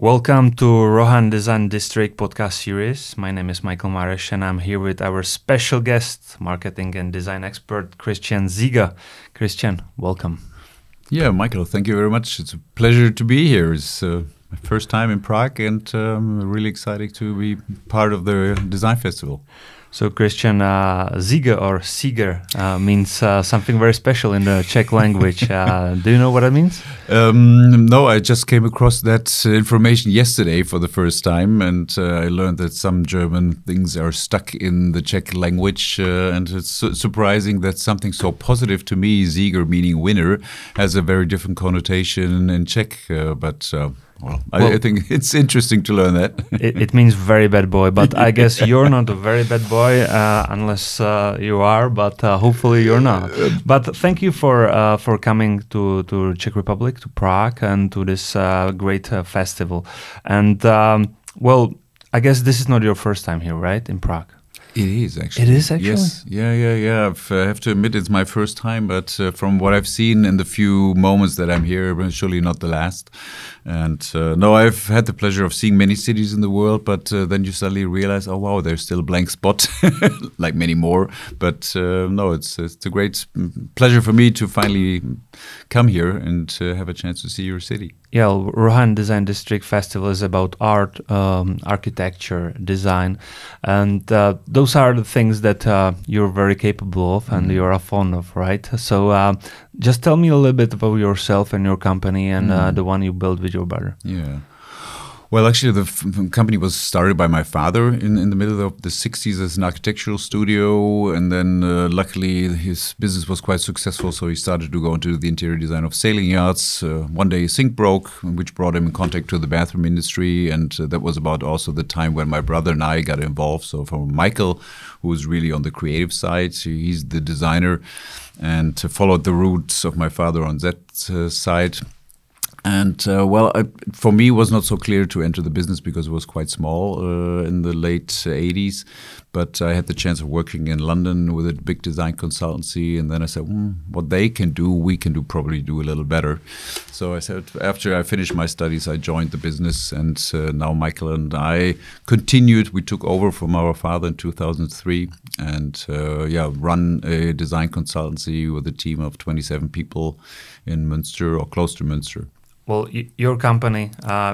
Welcome to Rohan Design District podcast series. My name is Michael and I'm here with our special guest, marketing and design expert, Christian Ziege. Christian, welcome. Yeah, Michael, thank you very much. It's a pleasure to be here. It's my first time in Prague and I'm really excited to be part of the design festival. So Christian, Ziege or Sieger means something very special in the Czech language. Do you know what it means? No, I just came across that information yesterday for the first time, and I learned that some German things are stuck in the Czech language, and it's surprising that something so positive to me, Sieger meaning winner, has a very different connotation in Czech, Well, I think it's interesting to learn that. It means very bad boy, but I guess you're not a very bad boy unless you are, but hopefully you're not. But thank you for coming to Czech Republic, to Prague, and to this great festival. And well, I guess this is not your first time here, right, in Prague? It is actually. It is actually? Yes. Yeah. I have to admit it's my first time, but from what I've seen in the few moments that I'm here, surely not the last. And no, I've had the pleasure of seeing many cities in the world, but then you suddenly realize, oh wow, there's still a blank spot, like many more. But no, it's a great pleasure for me to finally come here and have a chance to see your city. Yeah, Rohan Design District Festival is about art, architecture, design, and those are the things that you're very capable of and you're fond of, right? So just tell me a little bit about yourself and your company and the one you built with your brother. Yeah. Well, actually, the company was started by my father in the middle of the 60s as an architectural studio. And then luckily, his business was quite successful. So he started to go into the interior design of sailing yachts. One day, a sink broke, which brought him in contact to the bathroom industry. And that was about also the time when my brother and I got involved. So from Michael, who was really on the creative side, he's the designer, and followed the roots of my father on that side. And for me, it was not so clear to enter the business because it was quite small in the late 80s. But I had the chance of working in London with a big design consultancy. And then I said, what they can do, we can probably do a little better. So I said, after I finished my studies, I joined the business. And now Michael and I continued. We took over from our father in 2003 and run a design consultancy with a team of 27 people in Münster or close to Münster. Well, your company,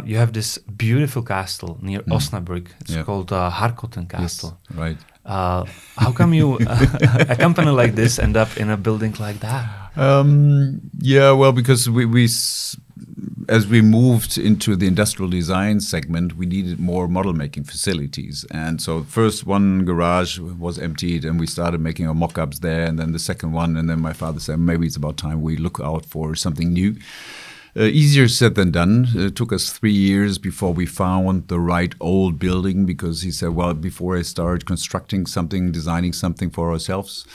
you have this beautiful castle near Osnabrück. It's called Harkotten Castle. Yes, right. How come you, a company like this, end up in a building like that? Because we as we moved into the industrial design segment, we needed more model making facilities. And so first one garage was emptied and we started making our mock-ups there. And then the second one, and then my father said, maybe it's about time we look out for something new. Easier said than done. It took us 3 years before we found the right old building because he said, well, before I start constructing something, designing something for ourselves.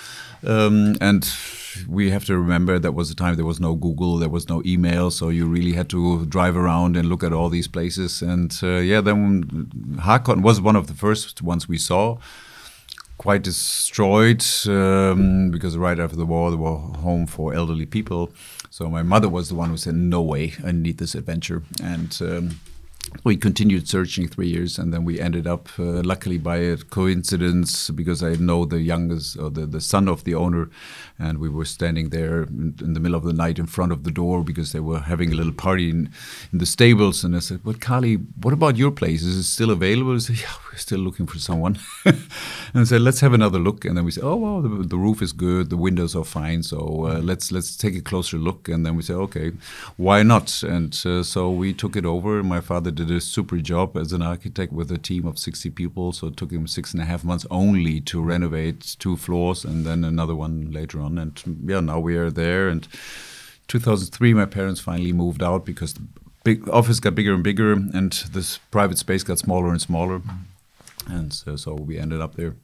And we have to remember that was the time there was no Google, there was no email, so you really had to drive around and look at all these places. And then Harkotten was one of the first ones we saw. Quite destroyed because right after the war, they were home for elderly people. So my mother was the one who said, no way, I need this adventure. And we continued searching 3 years, and then we ended up, luckily by a coincidence, because I know the youngest, or the son of the owner, and we were standing there in the middle of the night in front of the door because they were having a little party in the stables. And I said, well, Kali, what about your place? Is it still available? He said, yeah, we're still looking for someone. And I said, let's have another look. And then we said, oh, wow, the roof is good, the windows are fine, so let's take a closer look. And then we said, okay, why not? And so we took it over. My father did a super job as an architect with a team of 60 people. So it took him 6.5 months only to renovate 2 floors and then another one later on. And now we are there. And 2003, my parents finally moved out because the big office got bigger and bigger and this private space got smaller and smaller. And so we ended up there.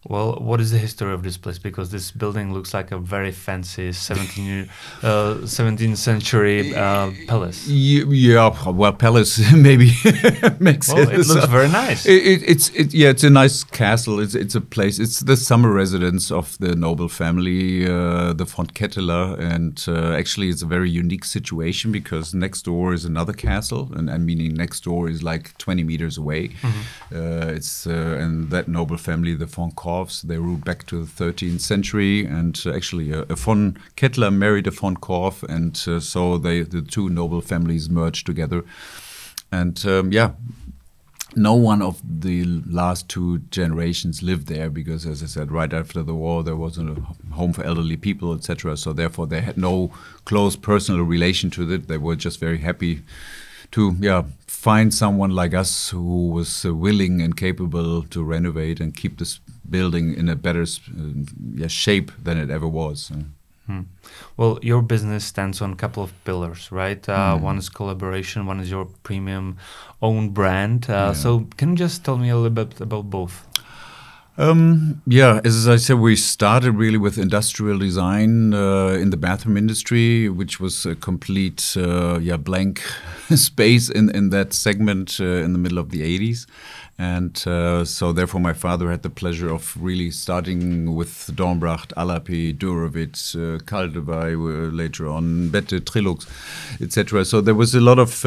Well, what is the history of this place? Because this building looks like a very fancy 17th century palace. Yeah, well, palace maybe makes it. It looks very nice. It's a nice castle. It's a place. It's the summer residence of the noble family, the von Ketteler, and actually it's a very unique situation because next door is another castle, and meaning next door is like 20 meters away. And that noble family, the von they ruled back to the 13th century, and actually a von Kettler married a von Korff, and so the two noble families merged together. And no one of the last two generations lived there because, as I said, right after the war there wasn't a home for elderly people, etc. So therefore they had no close personal relation to it. They were just very happy to find someone like us who was willing and capable to renovate and keep this building in a better shape than it ever was. Well, your business stands on a couple of pillars, right? One is collaboration, one is your premium own brand. So can you just tell me a little bit about both? As I said, we started really with industrial design in the bathroom industry, which was a complete blank space in that segment in the middle of the 80s. And so therefore my father had the pleasure of really starting with Dornbracht, Alapi, Durovitz, Kaldewey, later on Bette, Trilux, etc. So there was a lot of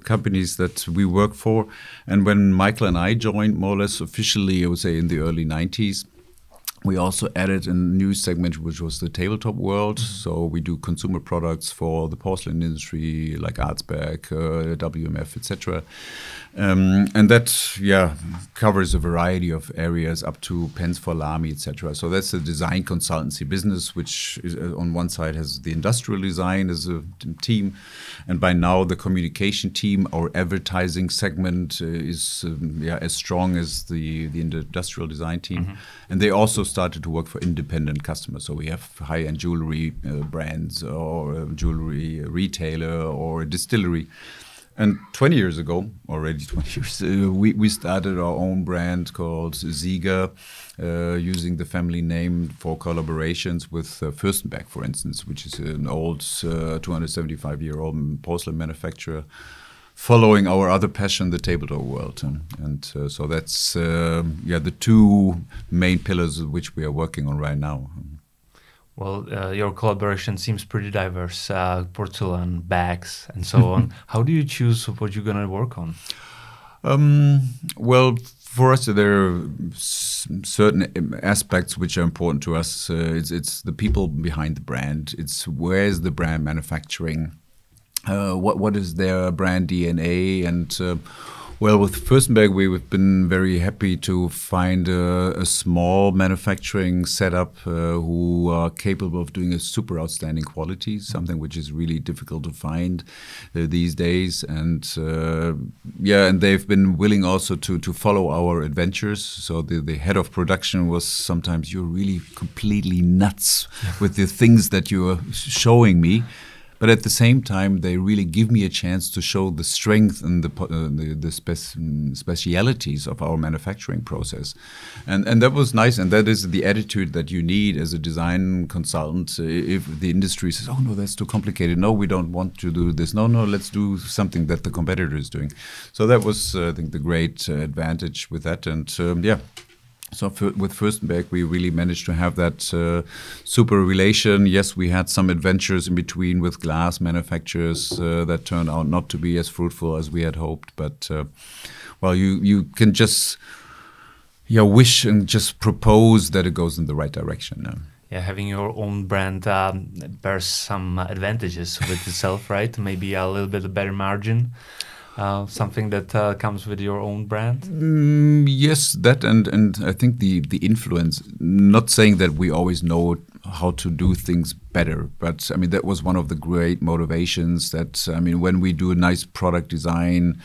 companies that we worked for. And when Michael and I joined more or less officially, I would say in the early 90s, we also added a new segment, which was the tabletop world. So we do consumer products for the porcelain industry, like Arzberg, WMF, etc. And that, covers a variety of areas up to pens for Lamy, etc. So that's a design consultancy business, which is, on one side has the industrial design as a team, and by now the communication team, our advertising segment is as strong as the industrial design team, and they also started to work for independent customers. So we have high-end jewelry brands, or a jewelry retailer, or a distillery. And 20 years ago, already 20 years, we started our own brand called Sieger, using the family name for collaborations with Fürstenberg, for instance, which is an old 275-year-old porcelain manufacturer, following our other passion, the tabletop world. So that's the two main pillars of which we are working on right now. Well, your collaboration seems pretty diverse, porcelain, bags, and so on. How do you choose what you're going to work on? Well, for us, there are certain aspects which are important to us. It's the people behind the brand. It's where's the brand manufacturing? What is their brand DNA? And well, with Fürstenberg, we've been very happy to find a small manufacturing setup who are capable of doing a super outstanding quality, something which is really difficult to find these days. And and they've been willing also to follow our adventures. So the head of production was sometimes, you're really completely nuts with the things that you're showing me. But at the same time, they really give me a chance to show the strength and the specialities of our manufacturing process. And that was nice. And that is the attitude that you need as a design consultant. If the industry says, oh, no, that's too complicated. No, we don't want to do this. No, let's do something that the competitor is doing. So that was, I think, the great advantage with that. And so with Fürstenberg, we really managed to have that super relation. Yes, we had some adventures in between with glass manufacturers that turned out not to be as fruitful as we had hoped. But, well, you can just wish and just propose that it goes in the right direction. Yeah, having your own brand bears some advantages with itself, right? Maybe a little bit of better margin. Something that comes with your own brand? Yes, that and I think the influence, not saying that we always know how to do things better, but I mean, that was one of the great motivations that, I mean, when we do a nice product design,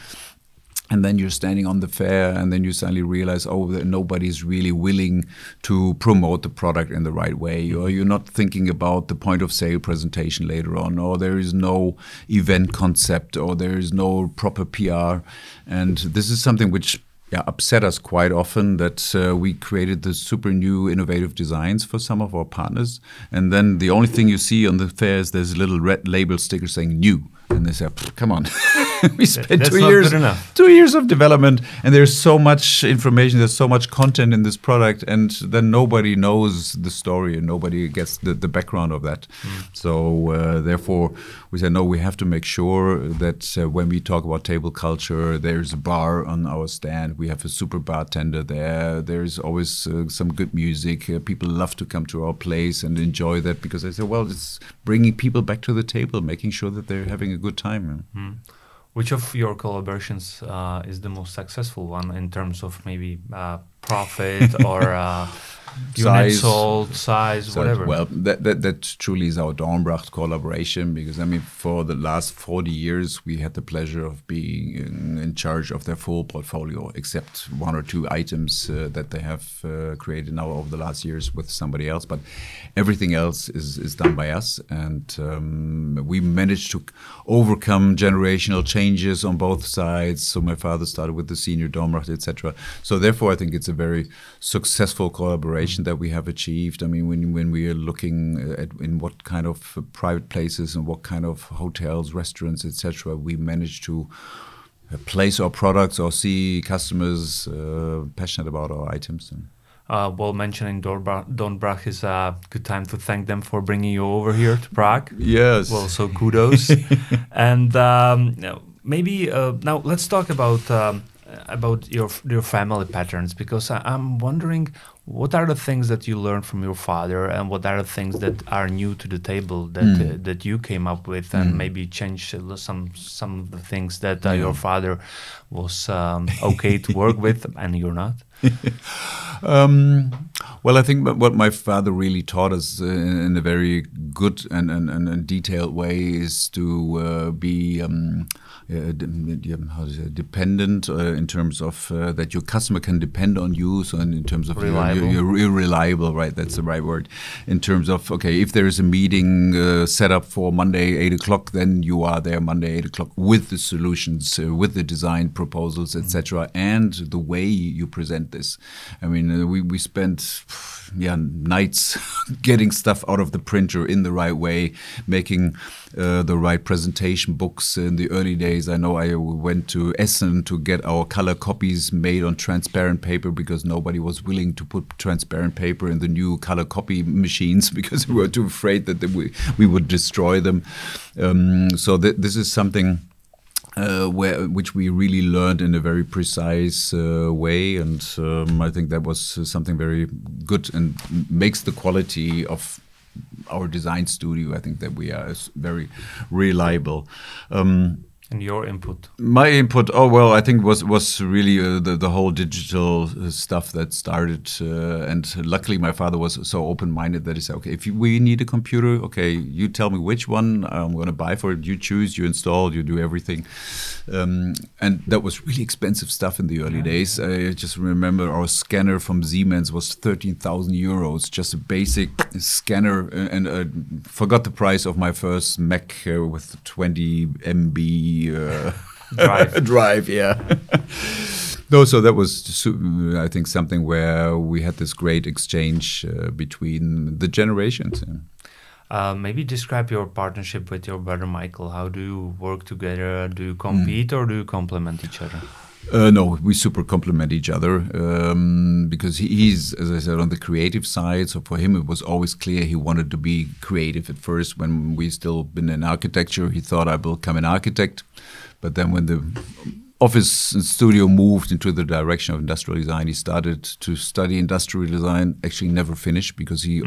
and then you're standing on the fair and then you suddenly realize, oh, that nobody's really willing to promote the product in the right way, or you're not thinking about the point of sale presentation later on, or there is no event concept, or there is no proper PR. And this is something which upset us quite often that we created the super new innovative designs for some of our partners, and then the only thing you see on the fairs, there's a little red label sticker saying new. And they say, come on, we spent That's 2 years of development, and there's so much information, there's so much content in this product, and then nobody knows the story and nobody gets the background of that. So therefore, we said, no, we have to make sure that when we talk about table culture, there's a bar on our stand, we have a super bartender there, there's always some good music, people love to come to our place and enjoy that, because I said, well, it's bringing people back to the table, making sure that they're having a good time. Which of your collaborations is the most successful one in terms of maybe profit or unit sold, size, whatever? Well, that truly is our Dornbracht collaboration, because I mean, for the last 40 years, we had the pleasure of being in charge of their full portfolio, except 1 or 2 items that they have created now over the last years with somebody else. But everything else is done by us, and we managed to overcome generational changes on both sides. So my father started with the senior Dornbracht, etc. So therefore, I think it's a very successful collaboration that we have achieved. I mean, when we are looking at in what kind of private places and what kind of hotels, restaurants, etc., we manage to place our products or see customers passionate about our items. Well, mentioning Dornbracht is a good time to thank them for bringing you over here to Prague. Yes. Well, so kudos. And maybe now let's talk about your family patterns, because I'm wondering, what are the things that you learned from your father, and what are the things that are new to the table that that you came up with, and maybe changed some of the things that your father was okay to work with and you're not? Well, I think what my father really taught us in a very good and detailed way is to be dependent in terms of that your customer can depend on you. So in terms of you're reliable, right? That's the right word. In terms of, okay, if there is a meeting set up for Monday 8 o'clock, then you are there Monday 8 o'clock with the solutions, with the design proposals, etc., and the way you present this. I mean, we spent nights getting stuff out of the printer in the right way, making the right presentation books. In the early days, I know I went to Essen to get our color copies made on transparent paper, because nobody was willing to put transparent paper in the new color copy machines because we were too afraid that we would destroy them. So this is something which we really learned in a very precise way, and I think that was something very good and makes the quality of our design studio, I think, that we are very reliable. And your input? My input, I think was really the whole digital stuff that started. And luckily, my father was so open-minded that he said, okay, if we need a computer, okay, you tell me which one I'm going to buy for it. You choose, you install, you do everything. And that was really expensive stuff in the early days. I just remember our scanner from Siemens was 13,000 euros, just a basic scanner. And forgot the price of my first Mac with 20 MB drive, yeah. No, so that was, I think, something where we had this great exchange between the generations. Maybe describe your partnership with your brother Michael. How do you work together? Do you compete or do you complement each other? No, we super complement each other because he's, as I said, on the creative side. So for him, it was always clear he wanted to be creative at first. When we still been in architecture, he thought I will become an architect. But then when the office and studio moved into the direction of industrial design, he started to study industrial design, actually never finished because he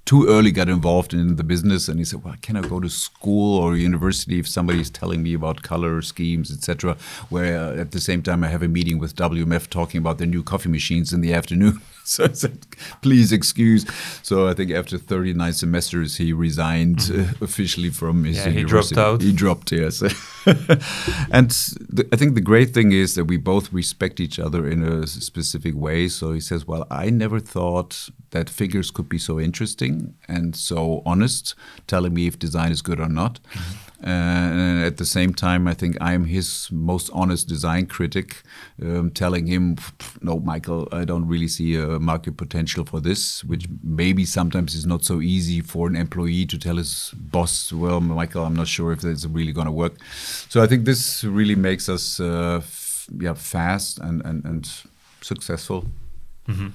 too early got involved in the business, and he said, well, can I go to school or university if somebody is telling me about color schemes, etc., where at the same time I have a meeting with WMF talking about their new coffee machines in the afternoon. So I said, please excuse. So I think after 39 semesters, he resigned officially from his university. He dropped out. He dropped, yes. And I think the great thing is that we both respect each other in a specific way. So he says, well, I never thought that figures could be so interesting and so honest, telling me if design is good or not. And at the same time, I think I'm his most honest design critic, telling him, no, Michael, I don't really see a market potential for this, which maybe sometimes is not so easy for an employee to tell his boss, well, Michael, I'm not sure if that's really going to work. So I think this really makes us fast and successful. Mm-hmm.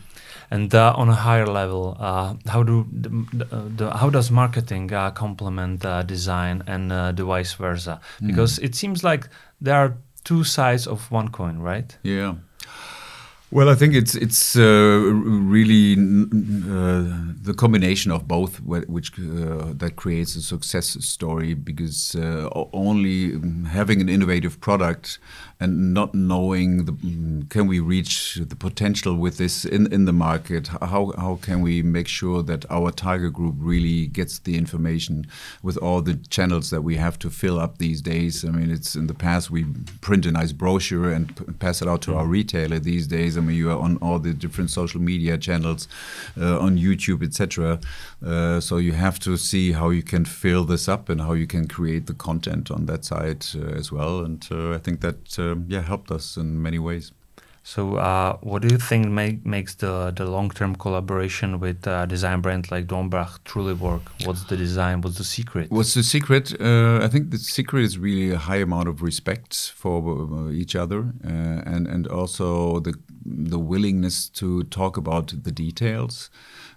And on a higher level, how does marketing complement design and the vice versa? Because it seems like there are two sides of one coin, right? Yeah. Well, I think it's really the combination of both, which that creates a success story. Because only having an innovative product and not knowing can we reach the potential with this in the market? How can we make sure that our target group really gets the information with all the channels that we have to fill up these days? I mean, it's in the past we print a nice brochure and pass it out to our retailer. These days, I mean, you are on all the different social media channels, on YouTube, etc. So you have to see how you can fill this up and how you can create the content on that side as well. And I think that helped us in many ways. So what do you think makes the long-term collaboration with a design brand like Dornbracht truly work? What's the design? What's the secret? What's the secret? I think the secret is really a high amount of respect for each other and also the willingness to talk about the details.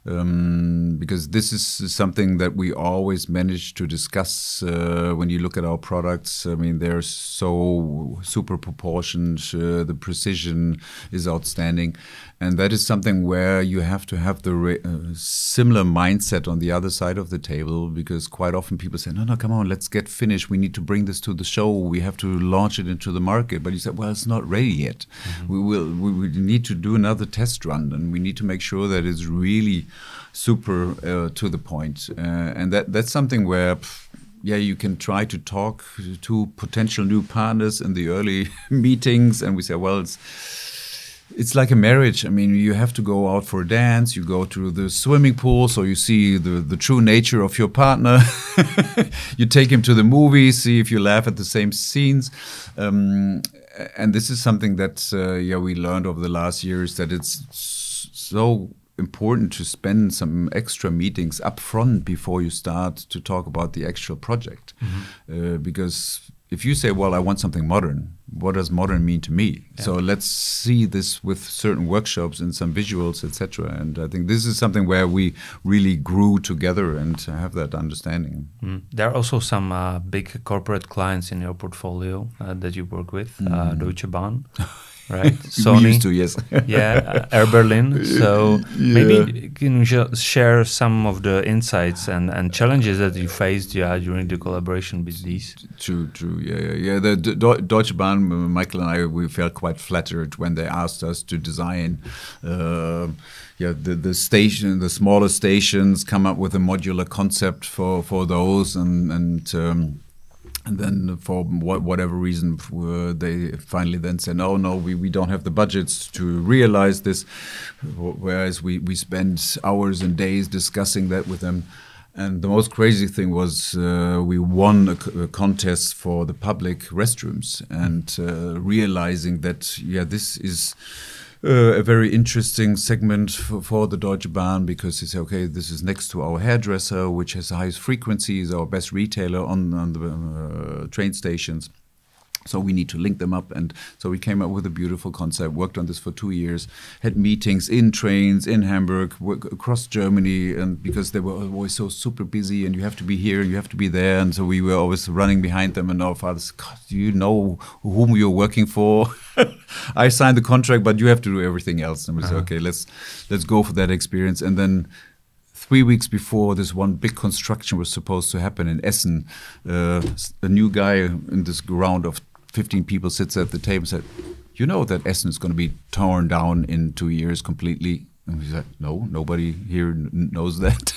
Because this is something that we always manage to discuss when you look at our products. I mean, they're so super proportioned. The precision is outstanding. And that is something where you have to have the similar mindset on the other side of the table, because quite often people say, no, come on, let's get finished. We need to bring this to the show. We have to launch it into the market. But you said, well, it's not ready yet. Mm-hmm. We need to do another test run, and we need to make sure that it's really super to the point. And that's something where you can try to talk to potential new partners in the early meetings, and we say, well, it's like a marriage. I mean, you have to go out for a dance, you go to the swimming pool, so you see the true nature of your partner. You take him to the movies, see if you laugh at the same scenes. And this is something that we learned over the last years, that it's so important to spend some extra meetings up front before you start to talk about the actual project. Mm-hmm. Because if you say, well, I want something modern, what does modern mean to me? Yeah. So let's see this with certain workshops and some visuals, etc. And I think this is something where we really grew together and have that understanding. Mm. There are also some big corporate clients in your portfolio that you work with, Deutsche Bahn. Right, Sony. We used to, yes. Air Berlin. So maybe can you share some of the insights and challenges that you faced during the collaboration with these? True. Yeah. The Deutsche Bahn, Michael and I, we felt quite flattered when they asked us to design. The station, the smaller stations, come up with a modular concept for those, and then for whatever reason, they finally then said, no, we don't have the budgets to realize this, whereas we spent hours and days discussing that with them. And the most crazy thing was we won a contest for the public restrooms, and realizing that, this is a very interesting segment for the Deutsche Bahn, because they say, okay, this is next to our hairdresser, which has the highest frequencies, our best retailer on the train stations. So we need to link them up. And so we came up with a beautiful concept, worked on this for 2 years, had meetings in trains, in Hamburg, across Germany, and because they were always so super busy, and you have to be here and you have to be there. And so we were always running behind them, and our fathers, God, do you know whom you're working for? I signed the contract, but you have to do everything else. And we said, okay, let's go for that experience. And then 3 weeks before this one big construction was supposed to happen in Essen, a new guy in this ground of 15 people sits at the table and said, you know that Essen is going to be torn down in 2 years completely. And we said, no, nobody here knows that.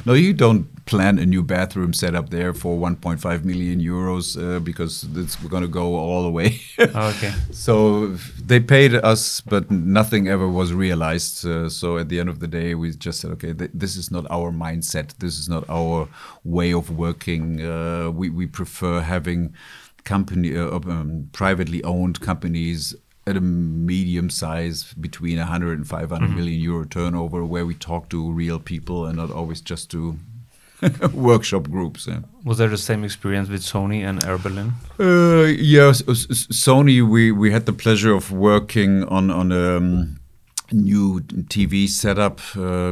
No, you don't plan a new bathroom setup there for 1.5 million euros because we're going to go all the way. Okay. So they paid us, but nothing ever was realized. So at the end of the day, we just said, okay, this is not our mindset. This is not our way of working. We prefer having privately owned companies at a medium size between 100 and 500 million euro turnover, where we talk to real people and not always just to workshop groups. Yeah. Was there the same experience with Sony and Air Berlin? Yes, Sony, we had the pleasure of working on a new TV setup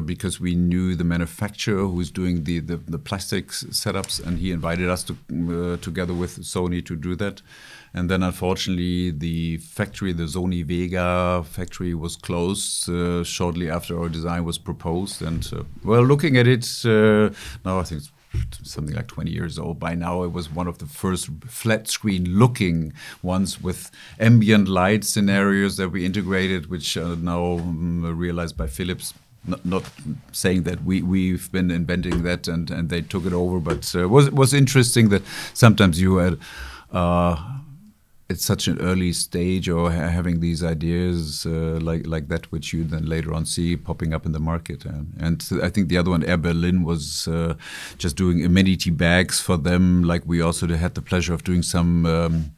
because we knew the manufacturer who's doing the plastics setups, and he invited us to together with Sony to do that. And then, unfortunately, the factory, the Sony Vega factory, was closed shortly after our design was proposed. And well, looking at it now, I think it's something like 20 years old. By now, it was one of the first flat screen looking ones with ambient light scenarios that we integrated, which are now realized by Philips. Not saying that we've been inventing that and they took it over, but it was interesting that sometimes you had at such an early stage or having these ideas like that, which you then later on see popping up in the market. And I think the other one, Air Berlin, was just doing amenity bags for them. Like we also had the pleasure of doing some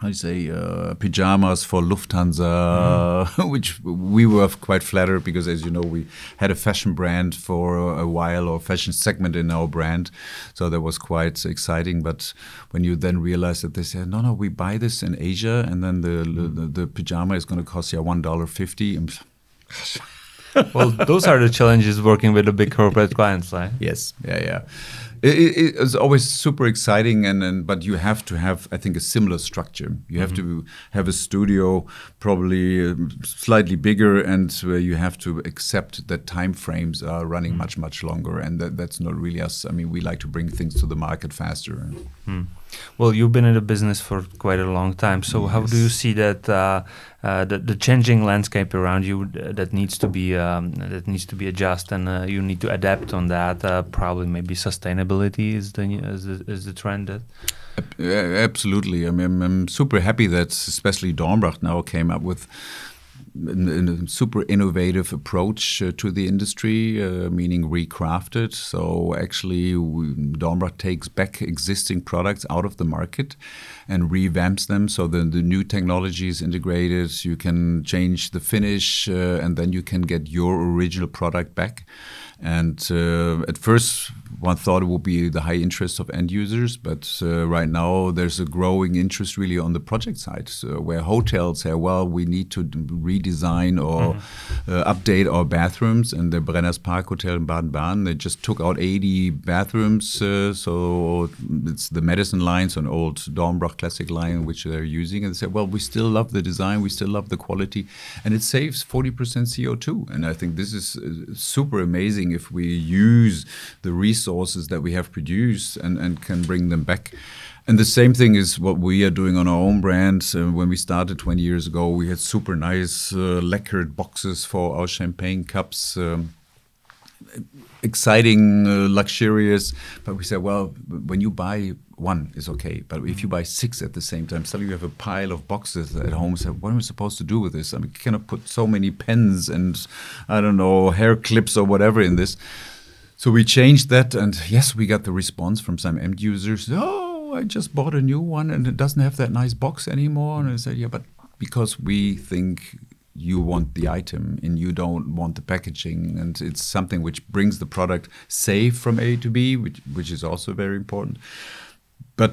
pajamas for Lufthansa, which we were quite flattered because, as you know, we had a fashion brand for a while, or fashion segment in our brand. So that was quite exciting. But when you then realize that they said, no, we buy this in Asia, and then the pajama is going to cost you $1.50. Well, those are the challenges working with the big corporate clients, right? Yes, yeah. It is always super exciting, but you have to have, I think, a similar structure. You have to have a studio probably slightly bigger, and where you have to accept that time frames are running much longer, and that's not really us. I mean, we like to bring things to the market faster. Well, you've been in the business for quite a long time. So how do you see that the changing landscape around you that needs to be adjusted, and you need to adapt on that? Probably maybe sustainability is the trend. Absolutely. I mean, I'm super happy that especially Dornbracht now came up with a super innovative approach to the industry, meaning recrafted. So actually, Dornbracht takes back existing products out of the market and revamps them. So the new technology is integrated. You can change the finish, and then you can get your original product back. And at first, one thought it would be the high interest of end users, but right now there's a growing interest really on the project side, where hotels say, well, we need to redesign or update our bathrooms. And the Brenners Park Hotel in Baden-Baden, they just took out 80 bathrooms. So it's the Medicine line, so an old Dornbracht classic line, which they're using. And they said, well, we still love the design, we still love the quality, and it saves 40% CO2. And I think this is super amazing if we use the resources that we have produced and can bring them back. And the same thing is what we are doing on our own brand. When we started 20 years ago, we had super nice lacquered boxes for our champagne cups. Exciting, luxurious, but we said, well, when you buy one, it's okay, but if you buy 6 at the same time, suddenly you have a pile of boxes at home. So what am I supposed to do with this? I mean, you cannot put so many pens and, I don't know, hair clips or whatever in this. So we changed that, and yes, we got the response from some end users. Oh, I just bought a new one and it doesn't have that nice box anymore. And I said, yeah, but because we think you want the item and you don't want the packaging, and it's something which brings the product safe from A to B, which is also very important. But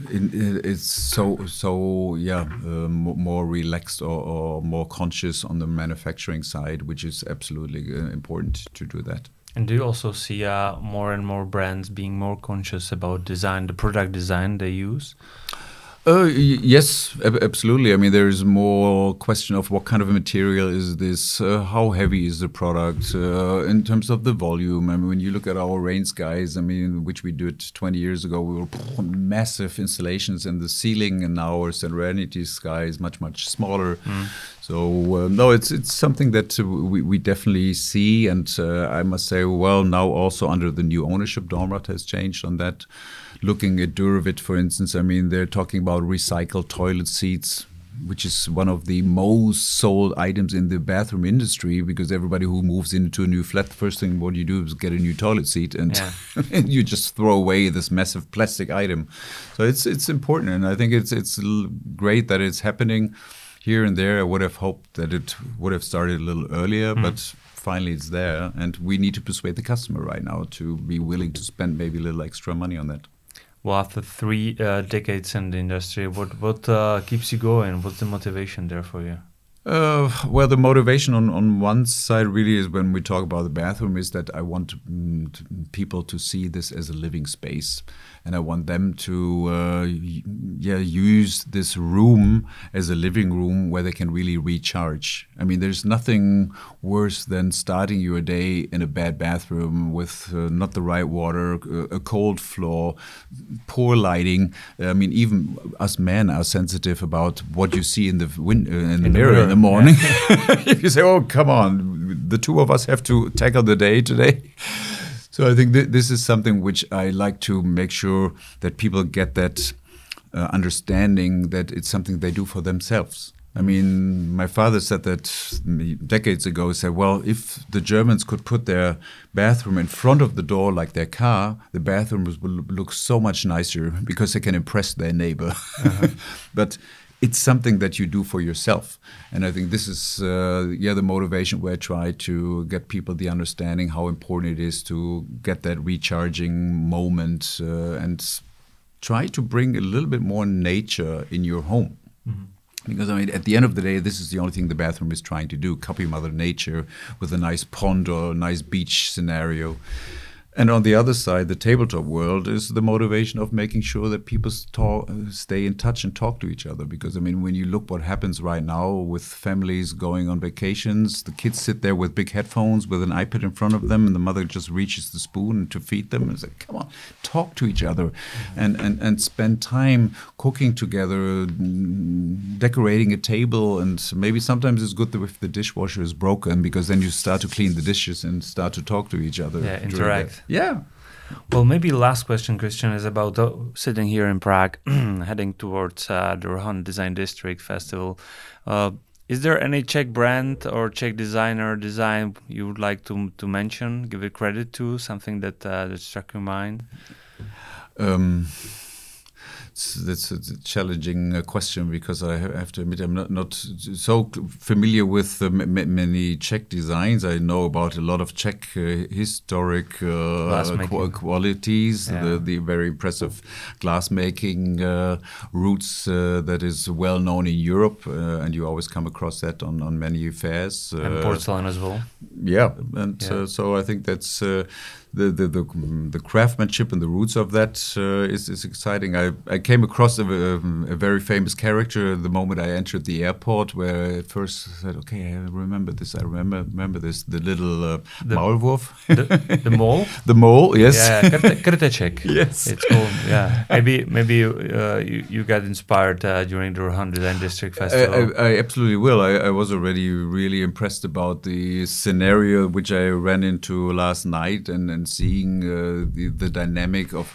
it's more relaxed or more conscious on the manufacturing side, which is absolutely important to do that. And do you also see more and more brands being more conscious about design, the product design they use? Yes, absolutely. I mean, there is more question of what kind of a material is this, how heavy is the product, in terms of the volume. I mean, when you look at our rain skies, I mean, which we did 20 years ago, we were massive installations in the ceiling, and now our Serenity sky is much, much smaller. So, no, it's something that we definitely see, and I must say, well, now also under the new ownership, Dornbracht has changed on that. Looking at Duravit, for instance, I mean, they're talking about recycled toilet seats, which is one of the most sold items in the bathroom industry, because everybody who moves into a new flat, first thing what you do is get a new toilet seat, and you just throw away this massive plastic item. So it's important, and I think it's great that it's happening here and there. I would have hoped that it would have started a little earlier, but finally it's there, and we need to persuade the customer right now to be willing to spend maybe a little extra money on that. Well, after 3 decades in the industry, what keeps you going? What's the motivation there for you? Well, the motivation on one side really is, when we talk about the bathroom, is that I want people to see this as a living space, and I want them to use this room as a living room where they can really recharge. I mean, there's nothing worse than starting your day in a bad bathroom with not the right water, a cold floor, poor lighting. I mean, even us men are sensitive about what you see in the mirror in the morning. If you say, "Oh, come on, the two of us have to tackle the day today." So I think this is something which I like to make sure that people get that understanding that it's something they do for themselves. I mean, my father said that decades ago. He said, well, if the Germans could put their bathroom in front of the door like their car, the bathrooms would look so much nicer because they can impress their neighbor. But it's something that you do for yourself. And I think this is, the motivation where I try to get people the understanding how important it is to get that recharging moment and try to bring a little bit more nature in your home. Because, I mean, at the end of the day, this is the only thing the bathroom is trying to do, copy Mother Nature with a nice pond or a nice beach scenario. And on the other side, the tabletop world is the motivation of making sure that people stay in touch and talk to each other. Because, I mean, when you look what happens right now with families going on vacations, the kids sit there with big headphones with an iPad in front of them, and the mother just reaches the spoon to feed them and say, come on, talk to each other and spend time cooking together, decorating a table. And maybe sometimes it's good if the dishwasher is broken, because then you start to clean the dishes and start to talk to each other. Yeah, interact. Yeah. Well, maybe last question, Christian, is about sitting here in Prague, heading towards the Rohan Design District Festival. Is there any Czech brand or Czech design you would like to mention, give it credit to, something that struck your mind? That's a challenging question, because I have to admit I'm not so familiar with many Czech designs. I know about a lot of Czech historic qualities, the very impressive glassmaking roots that is well known in Europe, and you always come across that on many fairs. And porcelain as well. Yeah, and so I think that's the craftsmanship and the roots of that is exciting. I came across a very famous character the moment I entered the airport, where I first said, okay, I remember this, the little Maulwurf. The mole? The mole, yes. Yeah, Krteček. Yes. It's called, yeah. Maybe you got inspired during the Rohan Design District Festival. I absolutely will. I was already really impressed about the scenario which I ran into last night, and seeing the dynamic of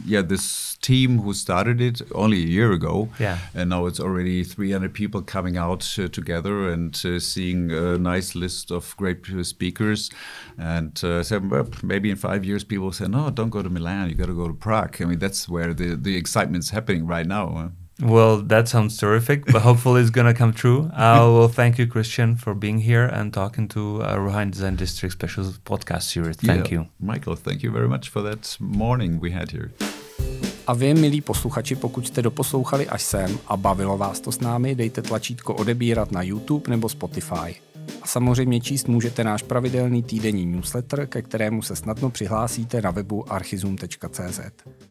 this team who started it only a year ago, and now it's already 300 people coming out together, and seeing a nice list of great speakers. And so maybe in 5 years people will say, no, don't go to Milan, you got to go to Prague. I mean, that's where the excitement's happening right now. Well, that sounds terrific, but hopefully it's going to come true. Well, thank you, Christian, for being here and talking to Rohan Design District Special Podcast Series. Thank you. Michael, thank you very much for that morning we had here. A vy, milí posluchači, pokud jste doposlouchali až sem a bavilo vás to s námi, dejte tlačítko odebírat na YouTube nebo Spotify. A samozřejmě číst můžete náš pravidelný týdenní newsletter, ke kterému se snadno přihlásíte na webu archizum.cz.